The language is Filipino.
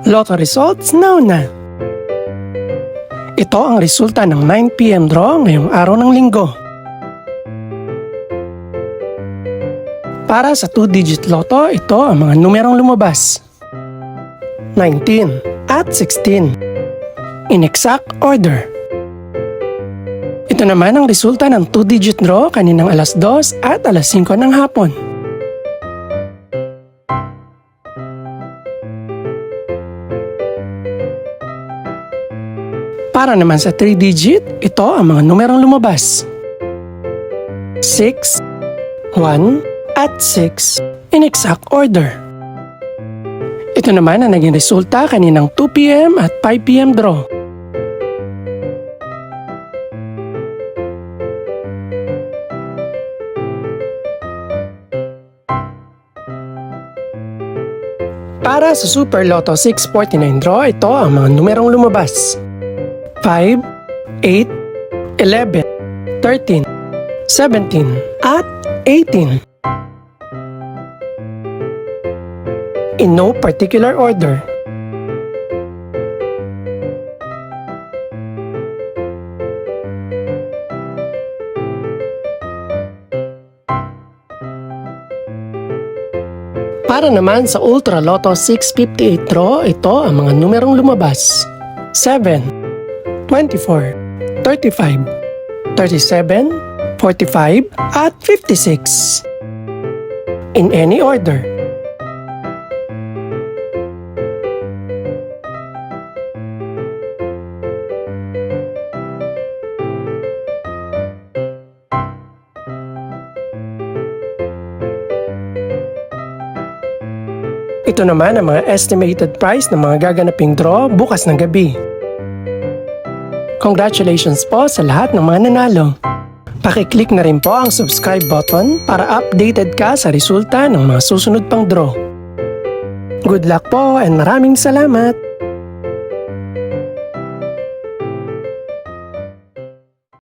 Lotto results now na. Ito ang resulta ng 9 PM draw ngayong araw ng linggo. Para sa 2-digit lotto, ito ang mga numerong lumabas. 19 at 16. In exact order. Ito naman ang resulta ng 2-digit draw kaninang alas 2 at alas 5 ng hapon. Para naman sa 3-digit, ito ang mga numerong lumabas. 6, 1, at 6 in exact order. Ito naman ang naging resulta kaninang 2 PM at 5 PM draw. Para sa Super Lotto 649 draw, ito ang mga numerong lumabas. 5, 8, 11, 13, 17, at 18. In no particular order. Para naman sa Ultra Lotto 658 draw, ito ang mga numerong lumabas. 7, 24, 35, 37, 45, at 56. In any order. Ito naman ang mga estimated price ng mga gaganaping draw bukas ng gabi. Congratulations po sa lahat ng mga nanalo. Pakiclick na rin po ang subscribe button para updated ka sa resulta ng mga susunod pang draw. Good luck po and maraming salamat!